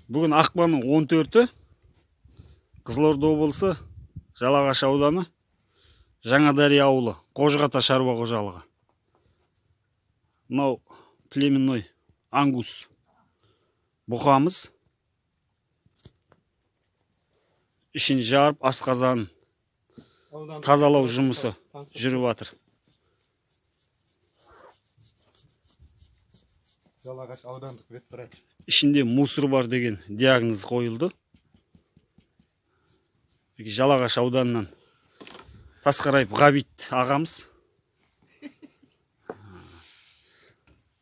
Бүгін ақпанның 14-і Қызылорда облысы Жалағаш ауданы Жаңадария ауылы Қожғата шаруа қожалығы. Мынау племенной ангус бұқамыз. Ішін жарып, асқазанын тазалау жұмысы жүріп жатыр. Жалағаш аудандық ветврач. Ішінде мусор бар деген диагноз қойылды. Жалағаш ауданынан Тасқарайып Ғабит ағамыз.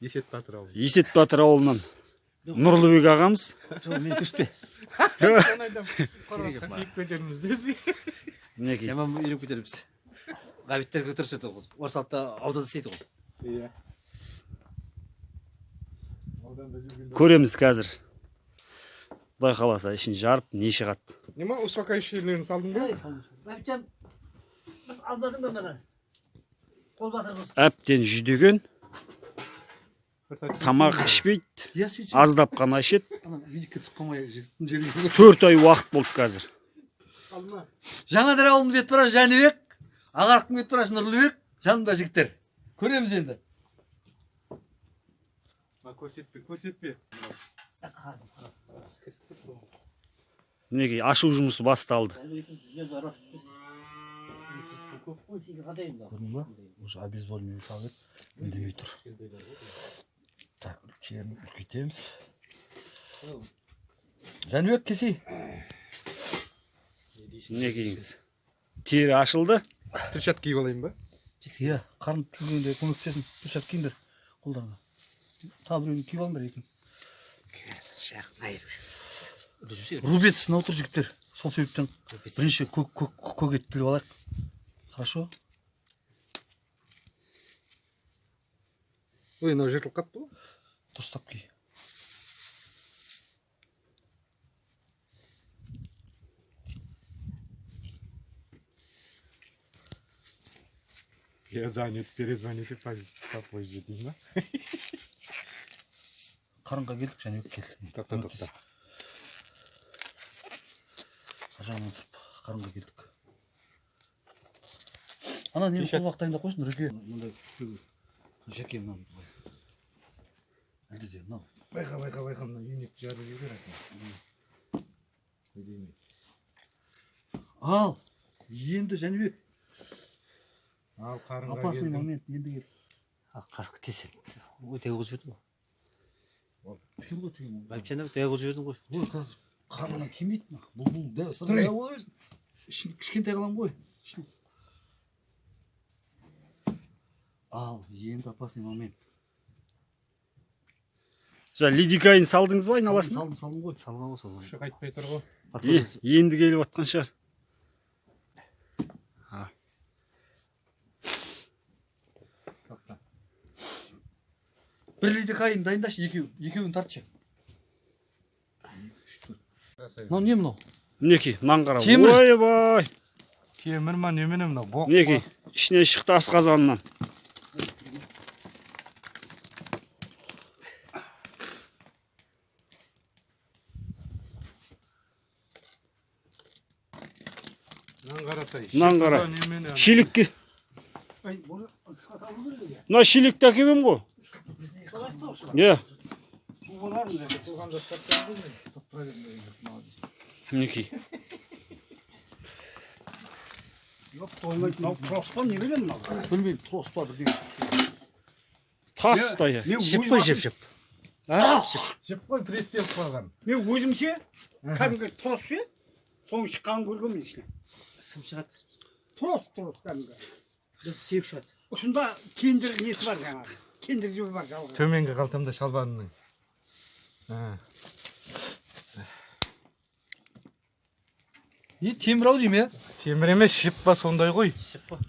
Есет Батыр ауылы. Есет Батыр ауылынан Нұрлыбек ағамыз. Мен күспе. Мінекей. Жаман үйреніп кетеріміз. Ғабиттер көтеріс өте ғой. Орталықта ауданда істейді ғой. Көреміз қазір. Құдай қаласа ішін жарып, не шығады. Нема успокаивающийлерін салдың ба? Ғабитжан, біз алдадың ба мені? Қол батырғыз. Әптен жүдеген, тамақ ішпейді, аздап қана ішеді. 4 ай уақыт болды қазір. Жаңадария ауылының ветврачы Жәнібек, Ағарықтың ветврачы Нұрлыбек, жанында жігіттер. Көреміз енді. Көрсетпе. Мінекей ашу жұмысы басталды. Көрдің ба? Уже обезболивание салып, үндемей тұр. Так, терін үлкейтеміз. Жәнібек кесей. Мінекейіңіз. Тері ашылды. Перчатка киіп алайын ба? Жетті, қарын түлгенде көмектесесің. Перчатка киіңдер қолдарыңа. Тағы біреуін киіп алыңдар екен. Рубец сынау тұр жігіттер. Сол себептен бірінші көк ет тіліп алайық. Хорошо? Ой, мынау жыртылып қапты ғой. Дұрыстап ки. Я занят, перезвоните попозже, дейін ба? Қарынға келдік, және өк келдік. Тоқта. Жағынан тұрып, қарынға келдік. Ана нені қолбақ дайында қойсын, Рөке. Мұндай жеке мынау. Әлде де, мынау. Байқа, мына үйнек жарды жегер әкім. Ал, енді Жәнібек. Ал қарынға Опасный келдің. момент, енді кел. Қасқы кеседі. Өте қыз жібердің ғой. Тікен ғой, тікен. Ғабитжан өте қыз жібердің ғой. Ой, қазір қарыннан кемейді. Бұл сырға бола берсін. Ішін кішкентай қалам ғой. Ал, енді опасный момент. Лидикайын салдыңыз ба айналасына? Салдым ғой. Салған ғой, салған. Шық айтпай тұр ғой. Енді келіп атқан шығар. Бір лидикайын дайындашы, екеуін тартшы. Мынау не мынау? Мінекей, мынан қара. Темір. Ой-бай. Темір ма, немене мынау? Боқ. Мінекей, ішіне шықты асқазанынан. Мынан қарасай. Мынан қара. Немене? Шелекке. Мына шелекті әкелем ғой. Е. Мінекей. Тоспа не білем мынау? Білмеймін, тоспа бірдеңе. Тас та я. Жіп қой, жіп. Жеп қой, пристеп қалған. Мен өзімше кәдімгі тос ше, соның шыққанын көргенмін ішіне. Сым шығады. Тос кәдімгі. Біз сүйек шығады. Осында кендір несі бар жаңағы. Кендір жібі бар жалға. Төменгі қалтамда шалбарының. Не, темір ау дейм, е? Темір емес, жіп па сондай ғой.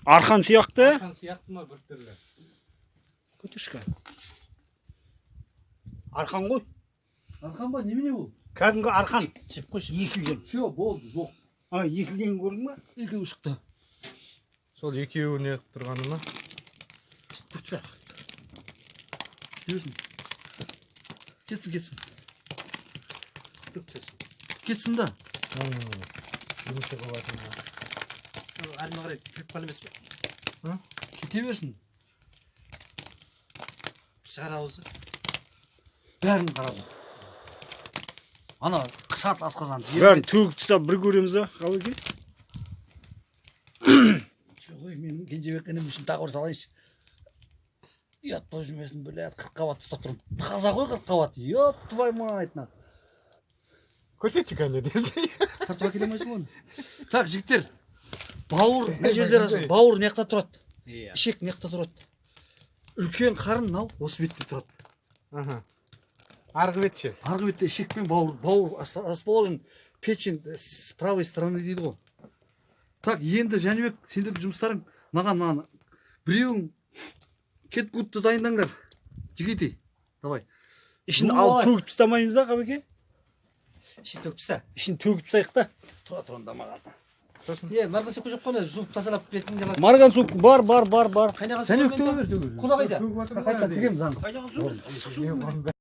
Арқан сияқты. Арқан сияқты ма бір түрлі? Көтішкі. Арқан ғой. Арқан ба, немене ол? Кәдімгі арқан. Жіп қой, жіп. Екілген. Все, болды, жоқ. Екілген көрдің ба? Екеуі шықты. Сол екеуіне тұрғаны ма? Күтсі. Жүрсін. Кетсін. кетсін да. Немесе қылатын. Әріме қарай тігіп қал емес пе? Ы? Кете берсін. Шығар аузы. Бәрін қарадым. Ана қысат асқазан. бәрін төгіп тастап бір көреміз а қабеке? Ой, мен кенжебек інім үшін тағы бір салайыншы. Ұят болып жүрмесін, блядь, 40 қабат ұстап тұрмын. Таза ғой 40 қабат. Ёп, твой мать, на. Көрсетші кәне десей. Тартып әкеле алмайсың оны. Так, жігіттер. Бауыр, не жерде арасың? Бауыр не жақта тұрады? Ішек не жақта тұрады? Үлкен қарын мынау осы бетте тұрады. Арғы бетші. Арғы бетте ішек пен бауыр расположен печень с правой стороны дейді ғой. Так, енді Жәнібек, сендердің жұмыстарың маған біреуің кетгутты дайындаңдар. Жігіти, давай. Ішін алып төгіп тастамайыз да қабеке? Ішін төгіп тастайық. Ішін төгіп тастайық та. Тұра тұрында маған. Марған сөк жоқ қой, жуып тазалап бетіңді алады. Марған сук бар. Қайнаған сөк. Құда қайда? Төгіп жатыр ғой. Қайда тігеміз аны.